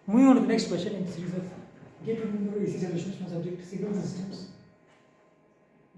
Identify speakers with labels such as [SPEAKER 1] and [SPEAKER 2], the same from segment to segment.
[SPEAKER 1] Moving on to the next question in the series of get into AC solutions from subject signal systems.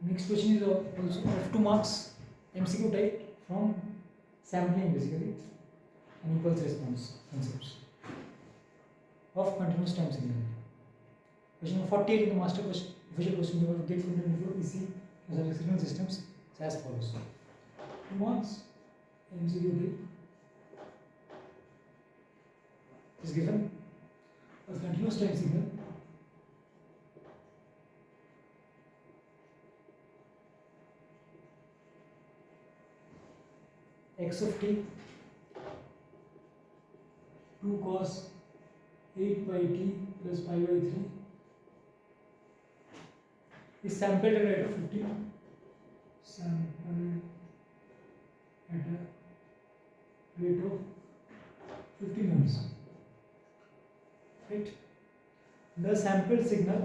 [SPEAKER 1] Next question is also of 2 marks, MCQ type from sampling basically and impulse response concepts of continuous time signal. Question number 48 in the master question, official question paper of get into AC signal systems is as follows. 2 marks, MCQ type is given as continuous time signal x of t 2 cos 8 by t plus pi by 3 is sampled at a rate of 15. Sampled at a rate of 15 Hz. Right? The sampled signal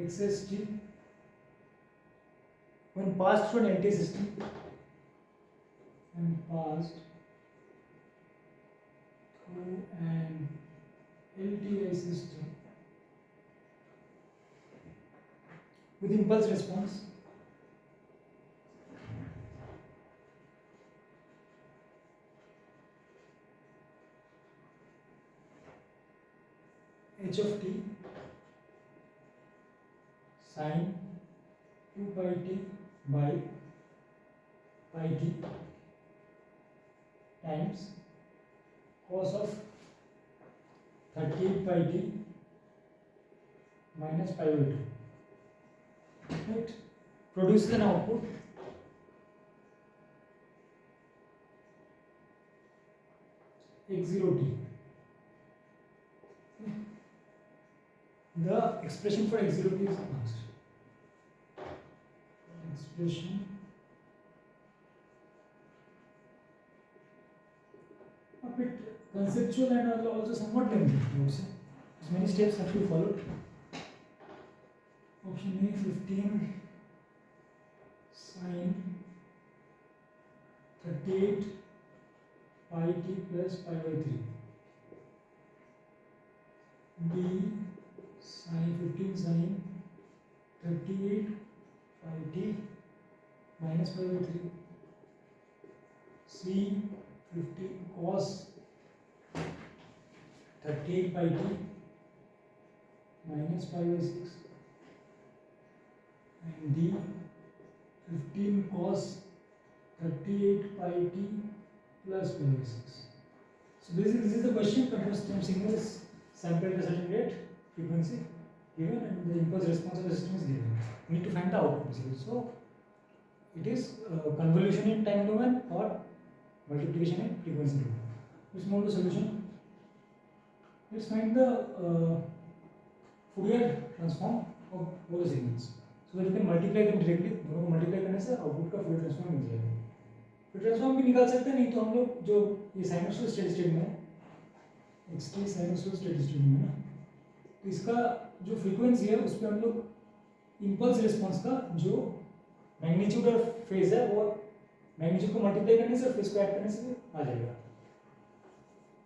[SPEAKER 1] XST when passed through an LTI system with impulse response h of t sin 2 pi t by pi t times cos of 38 pi t minus pi by 2, right, produces an output x0 t. The expression for x0 t is asked. Expression a bit conceptual and also somewhat lengthy, I would say. As many steps have to be followed. Option A 15 sin 38 pi t plus pi by 3. B sin 15 sin 38 pi t minus pi by 3. C 15 cos 38 pi t minus pi by 6. And D 15 cos 38 pi t plus pi by 6. So basically this is the question. Continuous time signal is sampled at a certain rate, frequency given, and the impulse response of the system is given. We need to find the output basically. So it is convolution in time domain or multiplication in frequency domain. Let's move to solution. Let's find the Fourier transform of both the signals so that you can multiply them directly. दोनों को multiply करने से output का Fourier transform मिल जाएगा. Fourier transform भी निकाल सकते हैं, नहीं तो हम लोग जो ये साइनसॉइड स्टेडी स्टेट में एक्सटी साइनसॉइड स्टेडी स्टेट में ना, तो इसका जो फ्रीक्वेंसी है उस पर हम लोग इंपल्स रिस्पॉन्स का जो मैग्नीट्यूड और फेज है वो मैग्नीट्यूड को मल्टीप्लाई करने से और फेज को ऐड करने से आ जाएगा.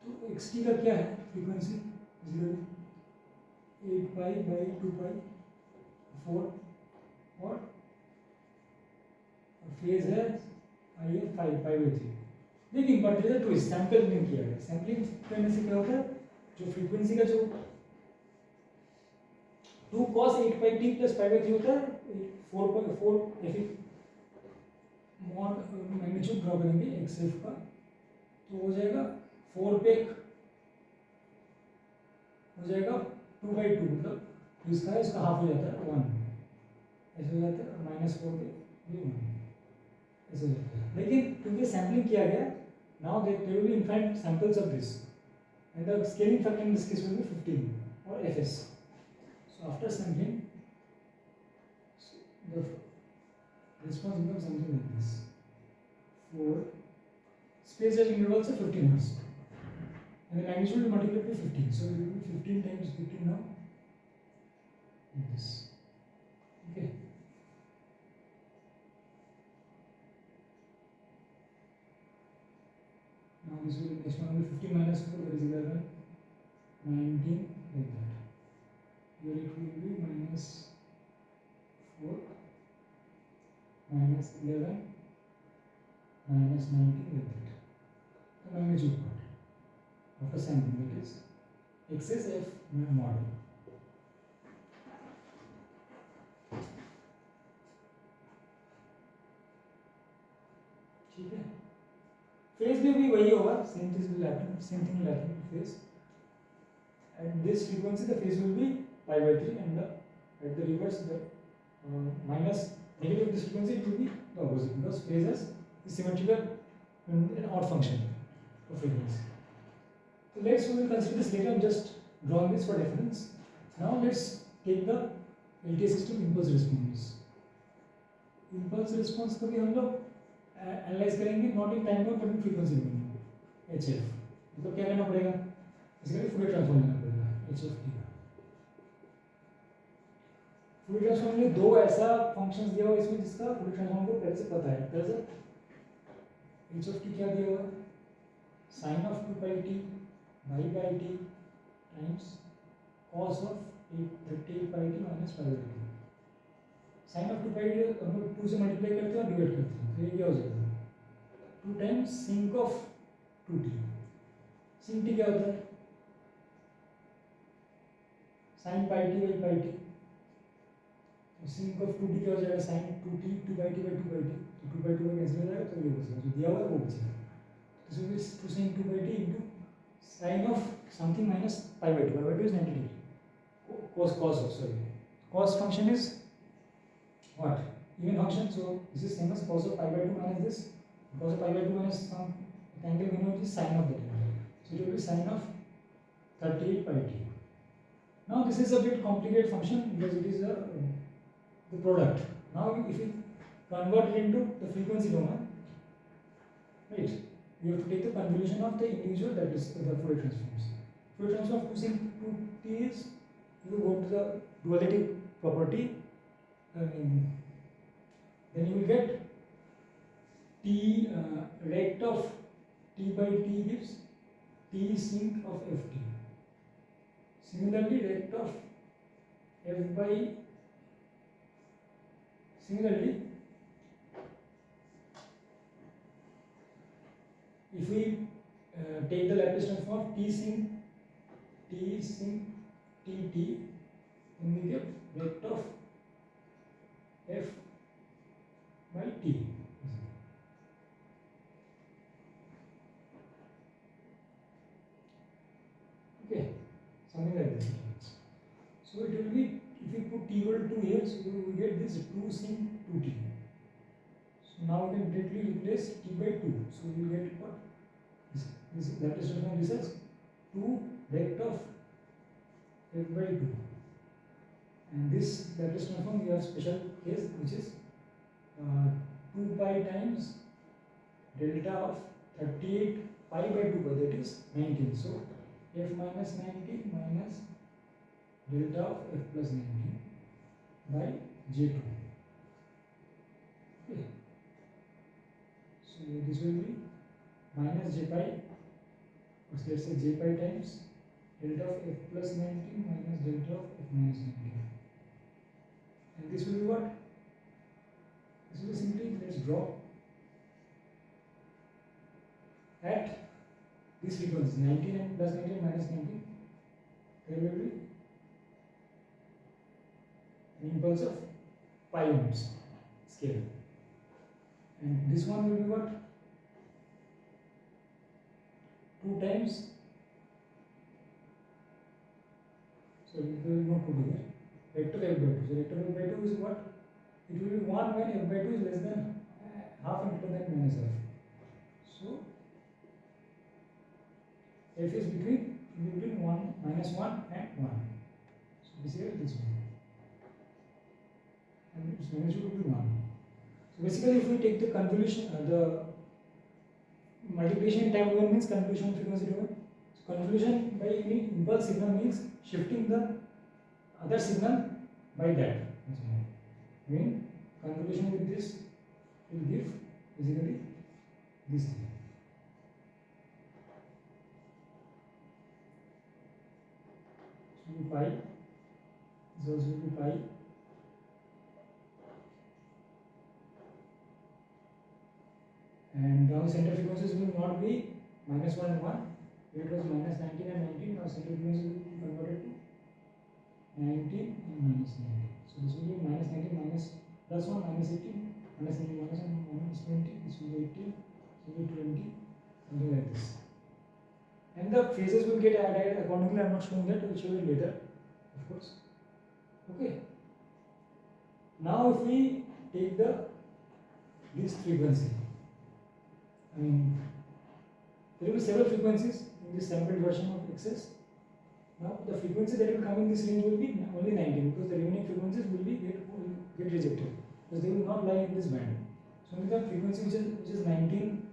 [SPEAKER 1] तो xt का क्या है फ्रीक्वेंसी 0 8 पाई बाई 2 पाई 4 और फेज है आई है 5 पाई बाई 3. लेकिन बट इधर ट्विस्ट सैंपल नहीं किया गया. सैंपलिंग करने से क्या होता है, जो फ्रीक्वेंसी का जो 2 cos 8 pi t plus pi by 3 होता है 4 f मॉड मैग्नीट्यूड ड्रॉ करेंगे xf का, तो हो जाएगा 4 पे हो जाएगा 2 by 2, मतलब इसका हाफ हो जाता है 1, ऐसे हो जाता है -4 पे ये 1 ऐसे हो जाता है. लेकिन क्योंकि सैम्पलिंग किया गया, now there will be infinite samples of this and the scaling factor in this case will be 15 or fs. So after sampling the response becomes something like this. 4 space range intervals are 15 Hz and the magnitude will multiply by 15. So it will be 15 times 15 now like this. Okay. Now this will next one will be 15 minus 4, that is 11, 19, like that. Here it will be minus 4, minus 11, minus 19, like that. The magnitude part after sampling, that is excess f model. ठीक है, phase में भी वही होगा, same thing will happen in phase. At this frequency the phase will be pi by 3, and at the reverse the minus negative of this frequency it will be the opposite, because phases is symmetrical in an odd function of frequency. So we will consider this later. I'm just drawing this for reference. Now let's take the LTI system impulse response. Impulse response को भी हम लोग analyse करेंगे, not in time domain but in frequency domain, HF. मतलब क्या लेना पड़ेगा, basically Fourier transform लेना पड़ेगा HF का. फूरियर ट्रांसफॉर्म में दो ऐसा फंक्शंस दिया हुआ इसमें जिसका फूरियर ट्रांसफॉर्म को पहले से पता है. दरअसल HF क्या दिया हुआ, sin of 2 pi t by t times cos of 38 pi t minus pi by t. sin of 2 pi t हम लोग 2 से मल्टीप्लाई करते हैं और डिवाइड करते हैं, तो ये क्या हो जाएगा 2 times sinh of 2t. Sinh t क्या होता है, sin pi t by pi t. तो सिंक ऑफ 2t क्या हो जाएगा, sin 2t 2 pi t by 2 pi t. तो 2 pi 2 का कैंसिल हो जाएगा, तो ये बचेगा जो दिया हुआ है वो बचेगा. तो this is 2 sin 2 pi t into sin of something minus pi by 2. Pi by 2 is 90 degree. Cos function is what, even function. So this is same as cos of pi by 2 minus this, cos of pi by 2 minus some angle we know which is sin of that angle. So it will be sin of 38 pi t. Now this is a bit complicated function because it is the product. Now if we convert it into the frequency domain, right, you have to take the convolution of the individual, that is the Fourier transforms. Fourier transform of 2 sin 2t is, you go to the duality property, then you will get t rect of t by t gives t sinc of ft. Similarly rect of f by, similarly if we take the Laplace transform of t sinc tt, then we get rect of f by t. Okay, something like this. So it will be, if we put t equal to 2 here, so we will get this 2 sin 2t. So now we can directly replace t by 2. So we will get what? This Laplace transform, this is 2 rect of f by 2. And this Laplace transform we have special case which is 2 pi times delta of 38 pi by 2 pi, that is 19. So f minus 19 minus delta of f plus 19 by j2. Okay. So this will be minus j pi, let's say j pi times delta of f plus 19 minus delta of f minus 19. And this will be what? This will be simply, let's draw at this frequency 19 and plus 19 minus 19, there will be an impulse of pi ohms scale. And this one will be what? 2 times, so there will be no 2 here, vector f by 2. So vector f by 2 is what? It will be 1 when f by 2 is less than half and greater than minus half. So f is between 1 minus 1 and 1. So basically this one, and its magnitude will be 1. So basically if we take the convolution, the multiplication in time domain means convolution in frequency domain. So convolution by any impulse signal means shifting the other signal by that. When convolution with this will give basically this thing. pi, this also will be pi, and now center frequencies will not be -1 and 1. Here it was -19 and 19. Now center frequency will be converted to 19 and -19. So this will be -19 minus +1 -18 -19 -1 -20. This will be 18. This will be 20. Something like this. And the phases will get added accordingly. I am not showing that. I will show it later, of course. Okay. Now if we take this frequency, I mean, there will be several frequencies in this sampled version of XS. Now the frequency that will come in this range will be only 19, because the remaining frequencies will get rejected, because they will not lie in this band. So only the frequency which is 19,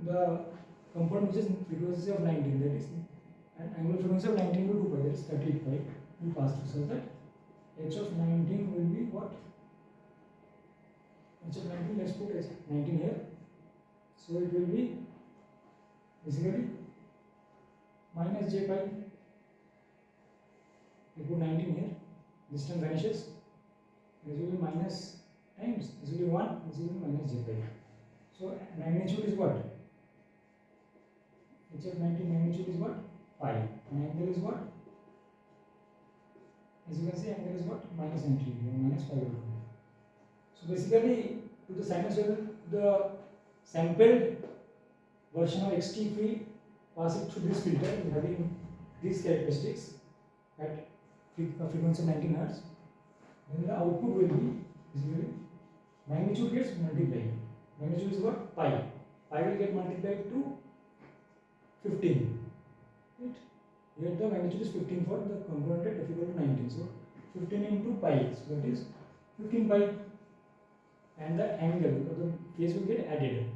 [SPEAKER 1] the component which is frequency of 19, that is an angular frequency of 19 to 2 pi, that is 38 pi, will pass through, so that h of 19 will be what? H of 19, let's put h 19 here. So it will be basically minus j pi. We put 19 here. This term vanishes. This will be minus times. This will be 1. This will be minus j pi. So magnitude is what? H of 19 magnitude is what? Pi. And angle is what? As you can see, angle is what? Minus 90 or minus pi over 2. So basically, to the sinusoidal, the sampled version of xt, if we pass it through this filter having these characteristics at a frequency of 19 Hz, then the output will be basically magnitude gets multiplied. Magnitude is what? Pi. Pi will get multiplied to 15. Right? Here the magnitude is 15 for the component at f equal to 19. So 15 into pi, so that is 15 pi. And the angle of the phase will get added.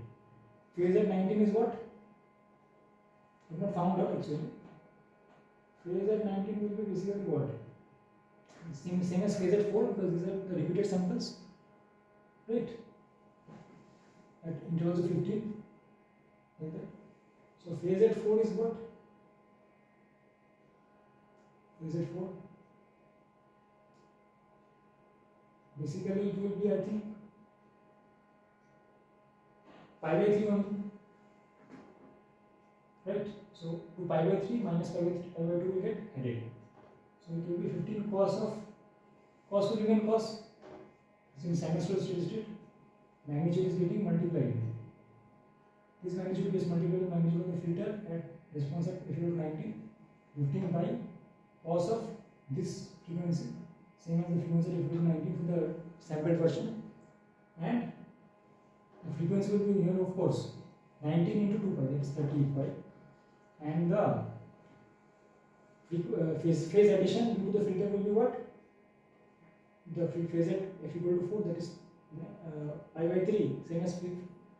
[SPEAKER 1] Phase at 19 is what? We have not found out actually. Phase at 19 will be basically what? Same as phase at 4, because these are the repeated samples, right? At intervals of 15, like that. So phase at 4 is what? Phase at 4. Basically, it will be, I think, pi by 3 only, right? So to pi by 3 minus pi by 2 will get added. So it will be 15 cos will remain cos. Since sinusoidal steady state, magnitude is getting multiplied. This magnitude gets multiplied with the magnitude of the filter at response at f equal to 90. 15 by cos of this frequency, same as the frequency at f equal to 90 for the sampled version, and the frequency will be here, of course, 19 into 2 pi, that is 38 pi, and the phase addition due to the filter will be what? The phase at f equal to 4, that is pi by 3, same as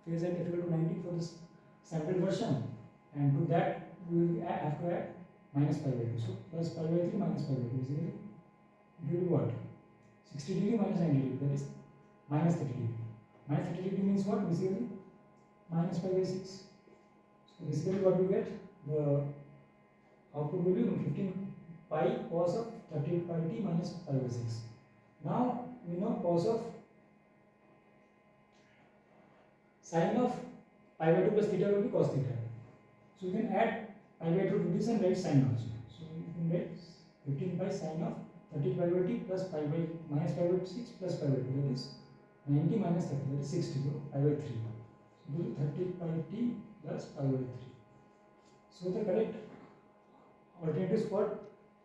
[SPEAKER 1] phase at f equal to 90 for this sampled version, and to that we will have to add minus pi by 2. So plus pi by 3 minus pi by 2, basically it will be what? 60 degree minus 90 degree, that is minus 30 degree. Minus 30 degree means what? Basically minus pi by 6. So basically what we get? The output will be 15 pi cos of 38 pi t minus pi by 6. Now we know cos of sin of pi by 2 plus theta will be cos theta. So you can add pi by 2 to this and write sin also. So you can write 15 pi sin of 30 pi by t plus pi by minus pi by 6 plus pi by 2, that is 90 minus 30, that is 60, pi by 3. So this is 30 pi t plus pi by 3. So the correct alternative for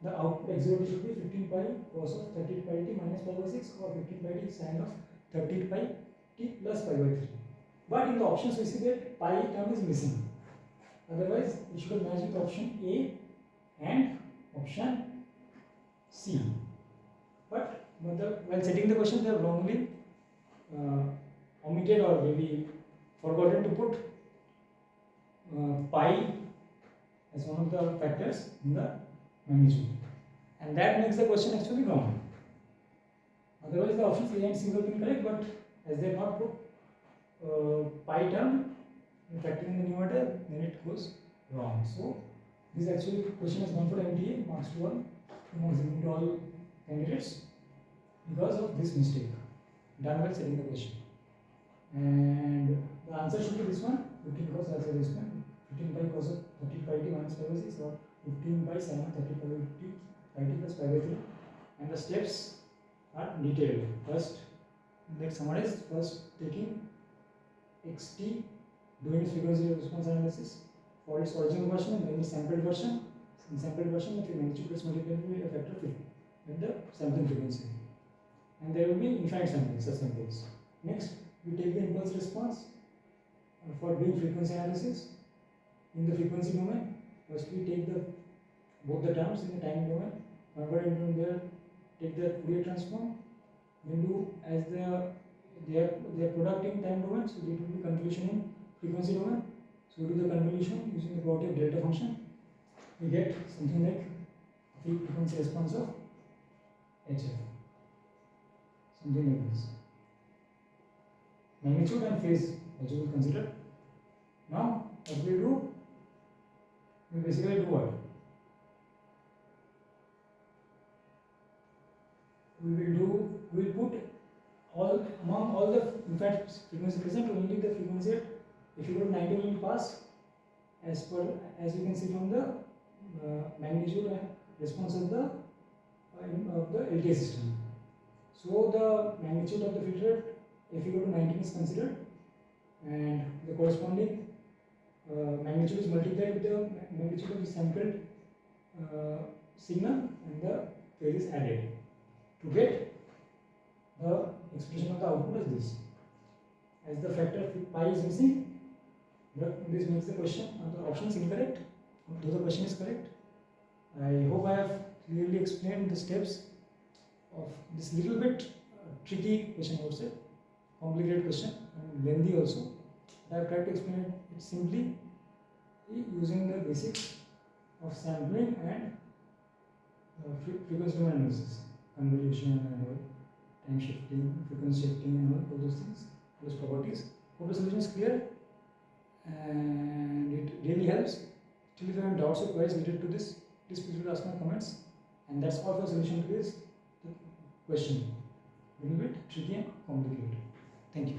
[SPEAKER 1] the output x0 should be 15 pi cos of 30 pi t minus pi by 6 or 15 pi t sin of 30 pi t plus pi by 3. But in the options we see that pi term is missing. Otherwise, we should have matched with option A and option C. But while setting the question, they have wrongly omitted or maybe forgotten to put pi as one of the factors in the magnitude, and that makes the question actually wrong. Otherwise, the options A and C would have been correct, but as they have not put pi term factor in the numerator, then it goes wrong. So this actually question has gone for MTA, marks to 1. among to all candidates because of this mistake done while setting the question. And the answer should be this one, 15 cos also this one, 15 by cos of 30 pi t minus pi by 6, or 15 by sin of 30 pi t plus pi by 3. And the steps are detailed. First, let's summarize. First, taking xt, doing its frequency response analysis for its original version and then its sampled version. In sampled version, the magnitude gets multiplied by a factor of 50 with the sampling frequency, and there will be infinite samples, such samples. Next, we take the impulse response for doing frequency analysis in the frequency domain. First, we take both the terms in the time domain, convert into there, take the Fourier transform, then do as they are product in time domain, so it will be convolution in frequency domain. So we do the convolution using the property of delta function. We get something like frequency response of HF, something like this. Magnitude and phase also we will consider. Now what we do, we basically do what? We will put among all the infinite frequency present, only the frequency at if you go to 90 will pass as you can see from the magnitude and response of the LTI system. So the magnitude of the filter if you go to 19 is considered, and the corresponding magnitude is multiplied with the magnitude of the sampled signal, and the phase is added to get the expression of the output as this. As the factor pi is missing, this makes the question the option is incorrect, though the question is correct. I hope I have clearly explained the steps of this little bit tricky question, I would say, complicated question and lengthy also. I have tried to explain it simply using the basics of sampling and frequency domain analysis, convolution and all, time shifting, frequency shifting and all those things, those properties. Hope the solution is clear and it really helps. Still, if you have doubts or queries related to this, please feel free to ask my comments. And that's all for solution to this question. A little bit tricky and complicated. Thank you.